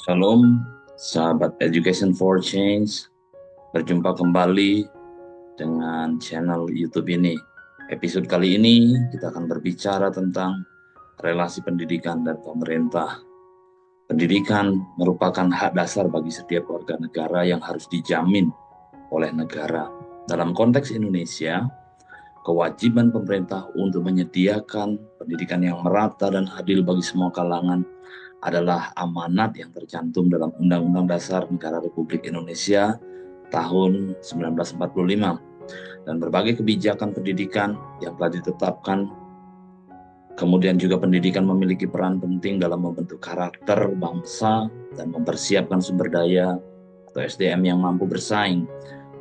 Shalom, sahabat Education for Change. Berjumpa kembali dengan channel YouTube ini. Episode kali ini kita akan berbicara tentang relasi pendidikan dan pemerintah. Pendidikan merupakan hak dasar bagi setiap warga negara yang harus dijamin oleh negara. Dalam konteks Indonesia, kewajiban pemerintah untuk menyediakan pendidikan yang merata dan adil bagi semua kalangan adalah amanat yang tercantum dalam Undang-Undang Dasar Negara Republik Indonesia tahun 1945 dan berbagai kebijakan pendidikan yang telah ditetapkan. Kemudian juga pendidikan memiliki peran penting dalam membentuk karakter bangsa dan mempersiapkan sumber daya atau SDM yang mampu bersaing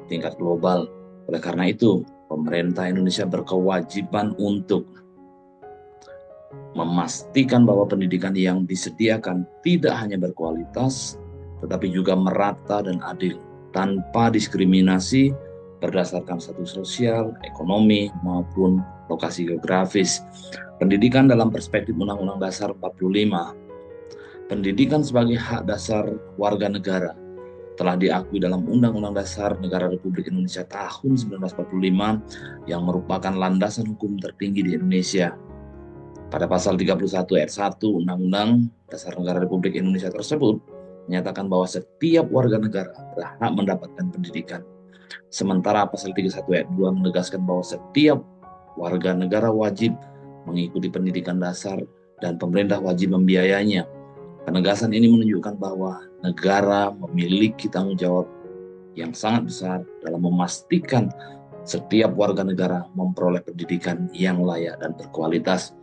di tingkat global. Oleh karena itu, pemerintah Indonesia berkewajiban untuk memastikan bahwa pendidikan yang disediakan tidak hanya berkualitas, tetapi juga merata dan adil, tanpa diskriminasi berdasarkan status sosial, ekonomi, maupun lokasi geografis. Pendidikan dalam perspektif Undang-Undang Dasar 45, pendidikan sebagai hak dasar warga negara telah diakui dalam Undang-Undang Dasar Negara Republik Indonesia tahun 1945 yang merupakan landasan hukum tertinggi di Indonesia. Pada pasal 31 ayat 1 Undang-Undang Dasar Negara Republik Indonesia tersebut menyatakan bahwa setiap warga negara berhak mendapatkan pendidikan. Sementara pasal 31 ayat 2 menegaskan bahwa setiap warga negara wajib mengikuti pendidikan dasar dan pemerintah wajib membiayainya. Penegasan ini menunjukkan bahwa negara memiliki tanggung jawab yang sangat besar dalam memastikan setiap warga negara memperoleh pendidikan yang layak dan berkualitas.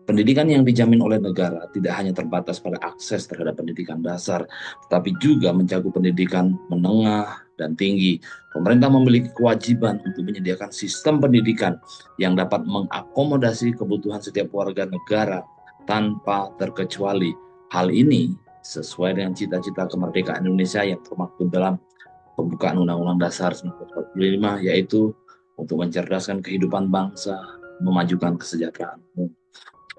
Pendidikan yang dijamin oleh negara tidak hanya terbatas pada akses terhadap pendidikan dasar, tetapi juga mencakup pendidikan menengah dan tinggi. Pemerintah memiliki kewajiban untuk menyediakan sistem pendidikan yang dapat mengakomodasi kebutuhan setiap warga negara tanpa terkecuali. Hal ini sesuai dengan cita-cita kemerdekaan Indonesia yang termaktub dalam pembukaan Undang-Undang Dasar 1945, yaitu untuk mencerdaskan kehidupan bangsa, memajukan kesejahteraan umum.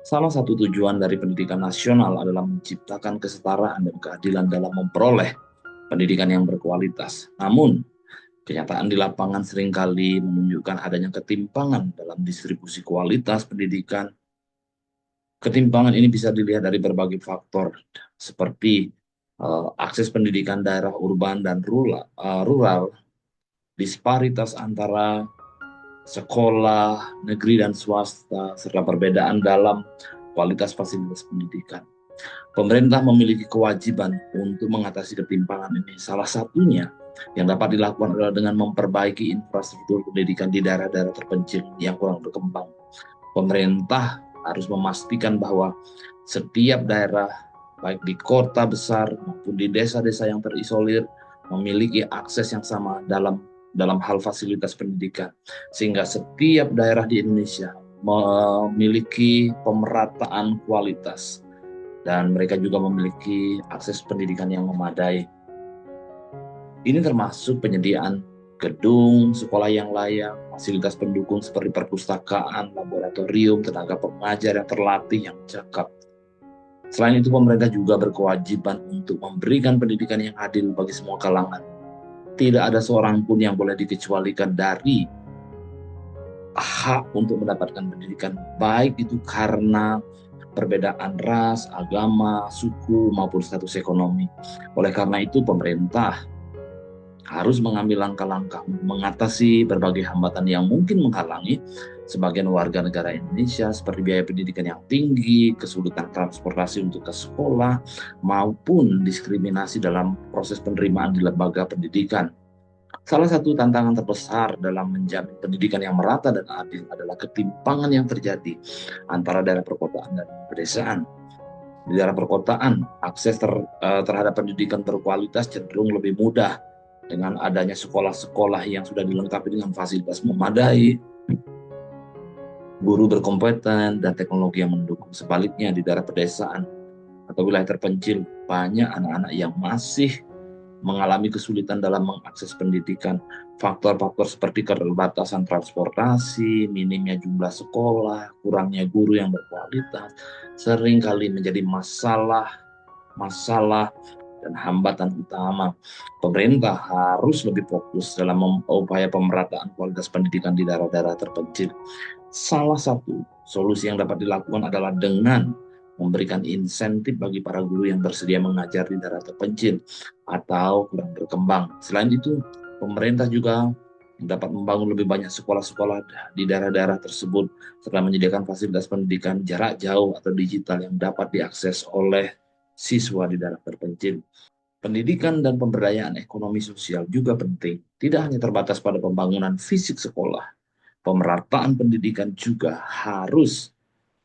Salah satu tujuan dari pendidikan nasional adalah menciptakan kesetaraan dan keadilan dalam memperoleh pendidikan yang berkualitas. Namun, kenyataan di lapangan seringkali menunjukkan adanya ketimpangan dalam distribusi kualitas pendidikan. Ketimpangan ini bisa dilihat dari berbagai faktor, seperti akses pendidikan daerah urban dan rural, disparitas antara sekolah negeri dan swasta, serta perbedaan dalam kualitas fasilitas pendidikan. Pemerintah memiliki kewajiban untuk mengatasi ketimpangan ini. Salah satunya yang dapat dilakukan adalah dengan memperbaiki infrastruktur pendidikan di daerah-daerah terpencil yang kurang berkembang. Pemerintah harus memastikan bahwa setiap daerah, baik di kota besar maupun di desa-desa yang terisolir, memiliki akses yang sama dalam hal fasilitas pendidikan, sehingga setiap daerah di Indonesia memiliki pemerataan kualitas dan mereka juga memiliki akses pendidikan yang memadai. Ini termasuk penyediaan gedung sekolah yang layak, fasilitas pendukung seperti perpustakaan, laboratorium, tenaga pengajar yang terlatih yang cakap. Selain itu, pemerintah juga berkewajiban untuk memberikan pendidikan yang adil bagi semua kalangan. Tidak ada seorang pun yang boleh dikecualikan dari hak untuk mendapatkan pendidikan, baik itu karena perbedaan ras, agama, suku, maupun status ekonomi. Oleh karena itu, pemerintah harus mengambil langkah-langkah mengatasi berbagai hambatan yang mungkin menghalangi sebagian warga negara Indonesia, seperti biaya pendidikan yang tinggi, kesulitan transportasi untuk ke sekolah, maupun diskriminasi dalam proses penerimaan di lembaga pendidikan. Salah satu tantangan terbesar dalam menjamin pendidikan yang merata dan adil adalah ketimpangan yang terjadi antara daerah perkotaan dan pedesaan. Di daerah perkotaan, akses terhadap pendidikan berkualitas cenderung lebih mudah dengan adanya sekolah-sekolah yang sudah dilengkapi dengan fasilitas memadai, guru berkompeten, dan teknologi yang mendukung. Sebaliknya, di daerah pedesaan atau wilayah terpencil, banyak anak-anak yang masih mengalami kesulitan dalam mengakses pendidikan. Faktor-faktor seperti keterbatasan transportasi, minimnya jumlah sekolah, kurangnya guru yang berkualitas, seringkali menjadi masalah masalah dan hambatan utama. Pemerintah harus lebih fokus dalam upaya pemerataan kualitas pendidikan di daerah-daerah terpencil. Salah satu solusi yang dapat dilakukan adalah dengan memberikan insentif bagi para guru yang bersedia mengajar di daerah terpencil atau kurang berkembang. Selain itu, pemerintah juga dapat membangun lebih banyak sekolah-sekolah di daerah-daerah tersebut serta menyediakan fasilitas pendidikan jarak jauh atau digital yang dapat diakses oleh siswa di daerah terpencil. Pendidikan dan pemberdayaan ekonomi sosial juga penting, tidak hanya terbatas pada pembangunan fisik sekolah. Pemerataan pendidikan juga harus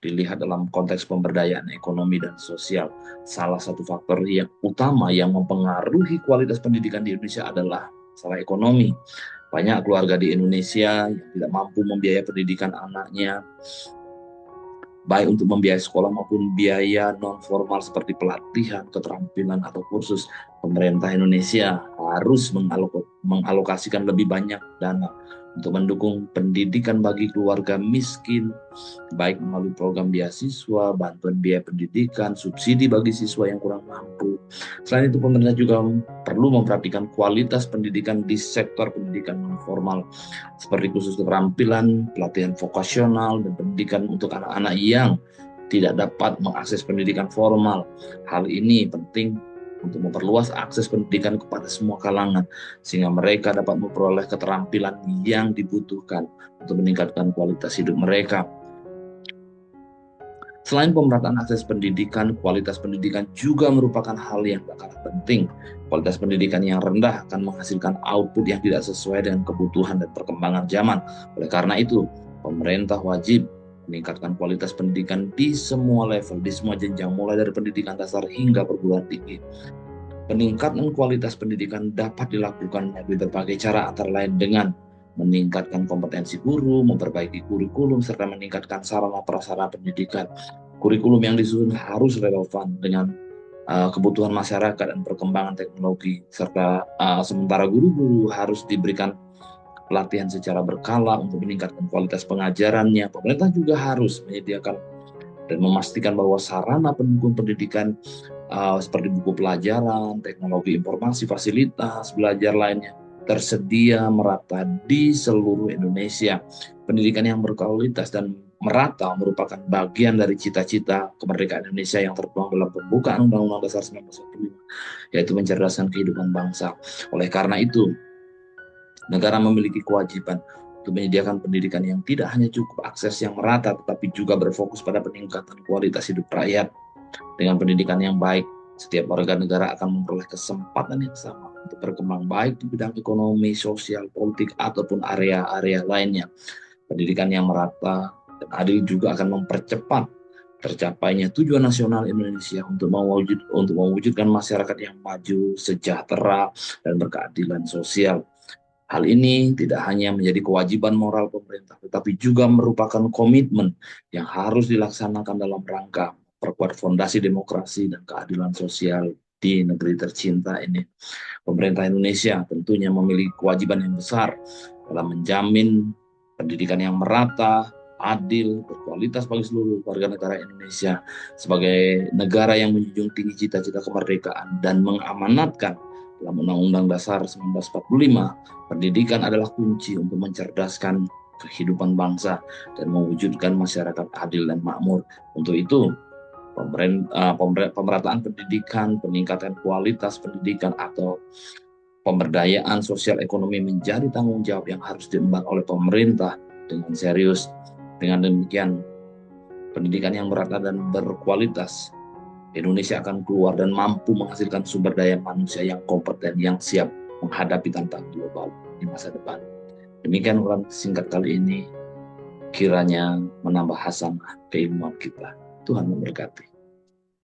dilihat dalam konteks pemberdayaan ekonomi dan sosial. Salah satu faktor yang utama yang mempengaruhi kualitas pendidikan di Indonesia adalah masalah ekonomi. Banyak keluarga di Indonesia yang tidak mampu membiayai pendidikan anaknya, baik untuk membiayai sekolah maupun biaya non-formal seperti pelatihan, keterampilan, atau kursus. Pemerintah Indonesia harus mengalokasikan lebih banyak dana untuk mendukung pendidikan bagi keluarga miskin, baik melalui program beasiswa, bantuan biaya pendidikan, subsidi bagi siswa yang kurang mampu. Selain itu, pemerintah juga perlu memperhatikan kualitas pendidikan di sektor pendidikan non-formal, seperti khusus keterampilan, pelatihan vokasional, dan pendidikan untuk anak-anak yang tidak dapat mengakses pendidikan formal. Hal ini penting untuk memperluas akses pendidikan kepada semua kalangan, sehingga mereka dapat memperoleh keterampilan yang dibutuhkan untuk meningkatkan kualitas hidup mereka. Selain pemerataan akses pendidikan, kualitas pendidikan juga merupakan hal yang tak kalah penting. Kualitas pendidikan yang rendah akan menghasilkan output yang tidak sesuai dengan kebutuhan dan perkembangan zaman. Oleh karena itu, pemerintah wajib meningkatkan kualitas pendidikan di semua level, di semua jenjang, mulai dari pendidikan dasar hingga perguruan tinggi. Peningkatan kualitas pendidikan dapat dilakukan melalui berbagai cara, antara lain dengan meningkatkan kompetensi guru, memperbaiki kurikulum, serta meningkatkan sarana prasarana pendidikan. Kurikulum yang disusun harus relevan dengan kebutuhan masyarakat dan perkembangan teknologi, serta sementara guru-guru harus diberikan pelatihan secara berkala untuk meningkatkan kualitas pengajarannya. Pemerintah juga harus menyediakan dan memastikan bahwa sarana pendukung pendidikan seperti buku pelajaran, teknologi informasi, fasilitas belajar lainnya tersedia merata di seluruh Indonesia. Pendidikan yang berkualitas dan merata merupakan bagian dari cita-cita kemerdekaan Indonesia yang tertuang dalam pembukaan Undang-Undang Dasar 1945, yaitu mencerdaskan kehidupan bangsa. Oleh karena itu, negara memiliki kewajiban untuk menyediakan pendidikan yang tidak hanya cukup akses yang merata, tetapi juga berfokus pada peningkatan kualitas hidup rakyat. Dengan pendidikan yang baik, setiap warga negara akan memperoleh kesempatan yang sama untuk berkembang baik di bidang ekonomi, sosial, politik, ataupun area-area lainnya. Pendidikan yang merata dan adil juga akan mempercepat tercapainya tujuan nasional Indonesia untuk mewujudkan masyarakat yang maju, sejahtera, dan berkeadilan sosial. Hal ini tidak hanya menjadi kewajiban moral pemerintah, tetapi juga merupakan komitmen yang harus dilaksanakan dalam rangka perkuat fondasi demokrasi dan keadilan sosial di negeri tercinta ini. Pemerintah Indonesia tentunya memiliki kewajiban yang besar dalam menjamin pendidikan yang merata, adil, berkualitas bagi seluruh warga negara Indonesia. Sebagai negara yang menjunjung tinggi cita-cita kemerdekaan dan mengamanatkan dalam Undang-Undang Dasar 1945, pendidikan adalah kunci untuk mencerdaskan kehidupan bangsa dan mewujudkan masyarakat adil dan makmur. Untuk itu, pemerataan pendidikan, peningkatan kualitas pendidikan, atau pemberdayaan sosial ekonomi menjadi tanggung jawab yang harus diemban oleh pemerintah dengan serius. Dengan demikian, pendidikan yang merata dan berkualitas, Indonesia akan keluar dan mampu menghasilkan sumber daya manusia yang kompeten, yang siap menghadapi tantangan global di masa depan. Demikian ulang singkat kali ini, kiranya menambah hasanah keilmuan kita. Tuhan memberkati.